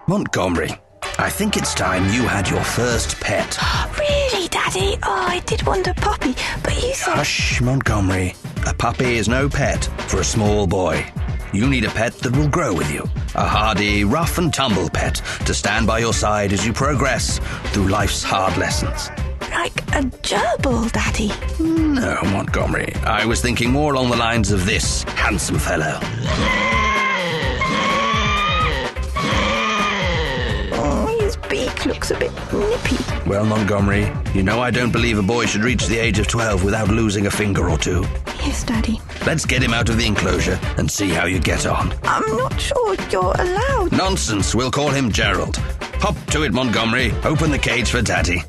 Montgomery, I think it's time you had your first pet. Really, Daddy? Oh, I did want a puppy, but you said... Hush, Montgomery. A puppy is no pet for a small boy. You need a pet that will grow with you. A hardy, rough and tumble pet to stand by your side as you progress through life's hard lessons. Like a gerbil, Daddy? No, Montgomery. I was thinking more along the lines of this handsome fellow. Oh, his beak looks a bit nippy. Well, Montgomery, you know I don't believe a boy should reach the age of 12 without losing a finger or two. Yes, Daddy. Let's get him out of the enclosure and see how you get on. I'm not sure you're allowed. Nonsense, we'll call him Gerald. Hop to it, Montgomery. Open the cage for Daddy.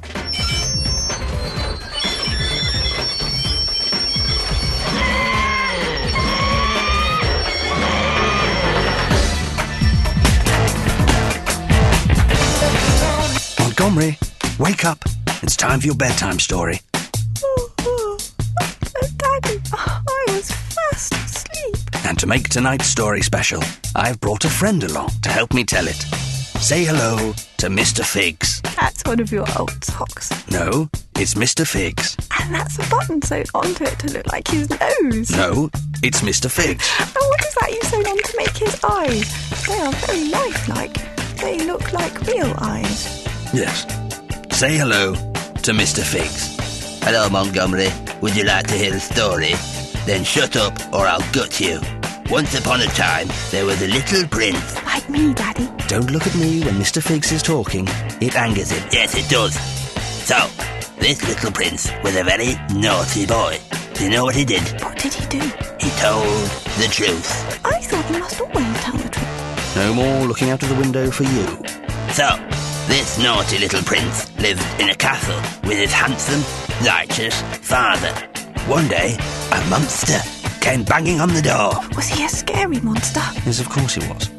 Montgomery, wake up. It's time for your bedtime story. Daddy, I was fast asleep. And to make tonight's story special, I've brought a friend along to help me tell it. Say hello to Mr. Figs. That's one of your old socks. No, it's Mr. Figs. And that's a button sewn onto it to look like his nose. No, it's Mr. Figs. And what is that you sewn on to make his eyes? They are very lifelike. They look like real eyes. Yes. Say hello to Mr. Figs. Hello, Montgomery. Would you like to hear a story? Then shut up or I'll gut you. Once upon a time, there was a little prince. Like me, Daddy. Don't look at me when Mr. Figs is talking. It angers him. Yes, it does. So, this little prince was a very naughty boy. Do you know what he did? What did he do? He told the truth. I thought you must always tell the truth. No more looking out of the window for you. So, this naughty little prince lived in a castle with his handsome, righteous father. One day, a monster came banging on the door. Was he a scary monster? Yes, of course he was.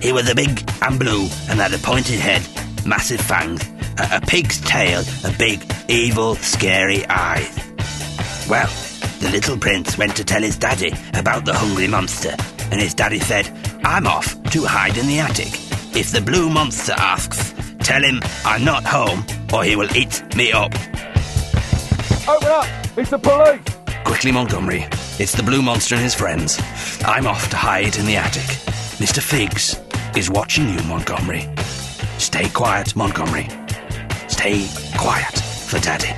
He was big and blue and had a pointed head, massive fangs, a pig's tail, and big, evil, scary eyes. Well, the little prince went to tell his daddy about the hungry monster, and his daddy said, "I'm off to hide in the attic. If the blue monster asks, tell him I'm not home or he will eat me up." Open up! It's the police! Quickly, Montgomery. It's the blue monster and his friends. I'm off to hide in the attic. Mr. Figs is watching you, Montgomery. Stay quiet, Montgomery. Stay quiet for Daddy.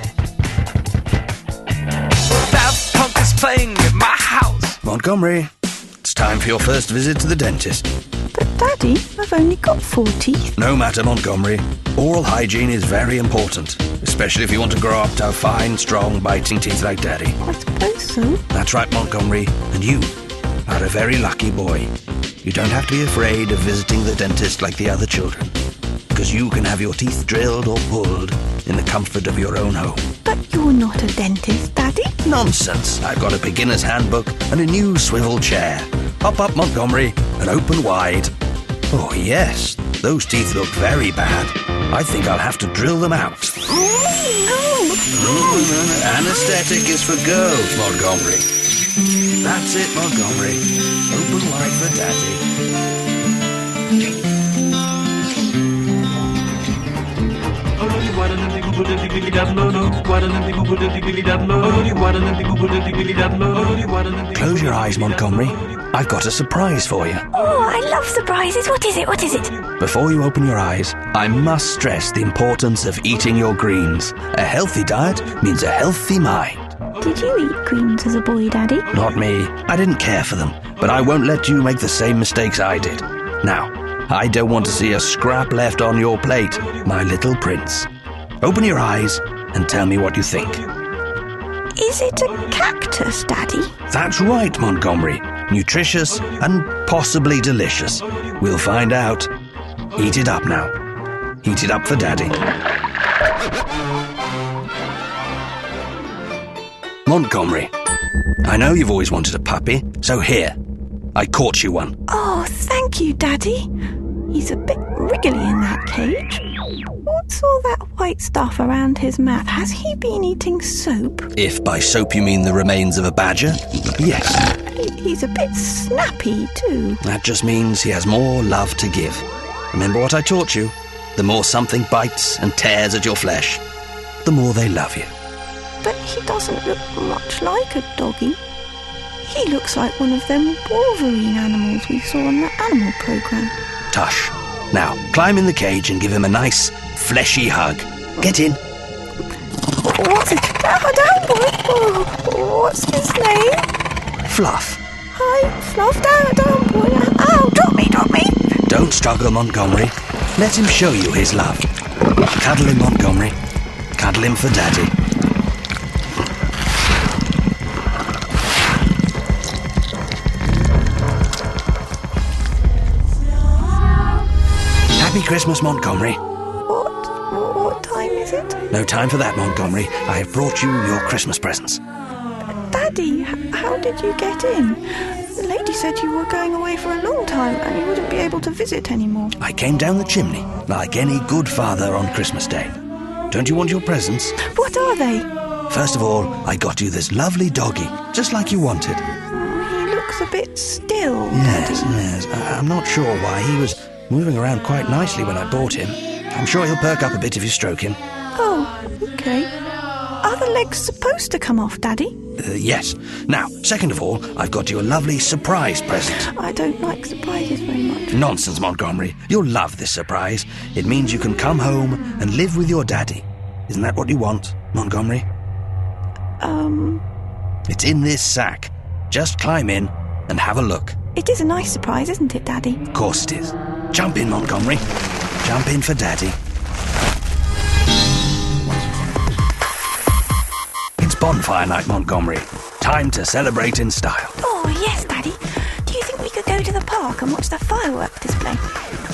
Daft Punk is playing at my house. Montgomery, it's time for your first visit to the dentist. But Daddy, I've only got 4 teeth. No matter, Montgomery. Oral hygiene is very important, especially if you want to grow up to have fine, strong, biting teeth like Daddy. I suppose so. That's right, Montgomery. And you are a very lucky boy. You don't have to be afraid of visiting the dentist like the other children, because you can have your teeth drilled or pulled in the comfort of your own home. But you're not a dentist, Daddy. Nonsense. I've got a beginner's handbook and a new swivel chair. Hop up, Montgomery, and open wide. Oh, yes. Those teeth look very bad. I think I'll have to drill them out. Anesthetic is for girls, Montgomery. That's it, Montgomery. Open wide for Daddy. Close your eyes, Montgomery. I've got a surprise for you. Oh, I love surprises. What is it? What is it? Before you open your eyes, I must stress the importance of eating your greens. A healthy diet means a healthy mind. Did you eat greens as a boy, Daddy? Not me. I didn't care for them. But I won't let you make the same mistakes I did. Now, I don't want to see a scrap left on your plate, my little prince. Open your eyes and tell me what you think. Is it a cactus, Daddy? That's right, Montgomery. Nutritious and possibly delicious. We'll find out. Heat it up now. Heat it up for Daddy. Montgomery, I know you've always wanted a puppy, so here, I caught you one. Oh, thank you, Daddy. He's a bit wriggly in that cage. What's all that white stuff around his mouth? Has he been eating soap? If by soap you mean the remains of a badger, yes. He's a bit snappy, too. That just means he has more love to give. Remember what I taught you? The more something bites and tears at your flesh, the more they love you. But he doesn't look much like a doggy. He looks like one of them Wolverine animals we saw on the animal programme. Tush. Now, climb in the cage and give him a nice, fleshy hug. Get in. What's it? Down, boy. Oh, what's his name? Fluff. Hi, Fluff. Down, boy. Ow, drop me. Don't struggle, Montgomery. Let him show you his love. Cuddle him, Montgomery. Cuddle him for Daddy. Happy Christmas, Montgomery. What time is it? No time for that, Montgomery. I have brought you your Christmas presents. Daddy, how did you get in? The lady said you were going away for a long time and you wouldn't be able to visit anymore. I came down the chimney, like any good father on Christmas Day. Don't you want your presents? What are they? First of all, I got you this lovely doggy, just like you wanted. He looks a bit still. Yes. I'm not sure why. He was moving around quite nicely when I bought him. I'm sure he'll perk up a bit if you stroke him. Oh, okay. Are the legs supposed to come off, Daddy? Yes. Now, second of all, I've got you a lovely surprise present. I don't like surprises very much. Nonsense, Montgomery. You'll love this surprise. It means you can come home and live with your daddy. Isn't that what you want, Montgomery? It's in this sack. Just climb in and have a look. It is a nice surprise, isn't it, Daddy? Of course it is. Jump in, Montgomery. Jump in for Daddy. It's bonfire night, Montgomery. Time to celebrate in style. Oh, yes, Daddy. Do you think we could go to the park and watch the firework display?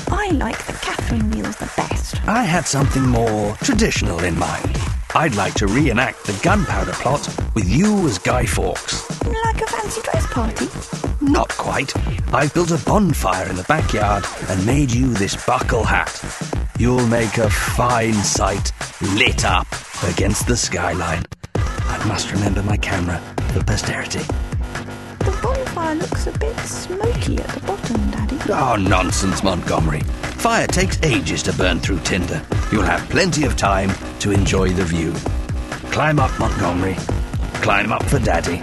I like the Catherine wheels the best. I had something more traditional in mind. I'd like to reenact the gunpowder plot with you as Guy Fawkes. Like a fancy dress party? Not quite. I've built a bonfire in the backyard and made you this buckle hat. You'll make a fine sight, lit up against the skyline. I must remember my camera for posterity. The bonfire looks a bit smoky at the bottom, Daddy. Oh, nonsense, Montgomery. Fire takes ages to burn through tinder. You'll have plenty of time to enjoy the view. Climb up, Montgomery. Climb up for Daddy.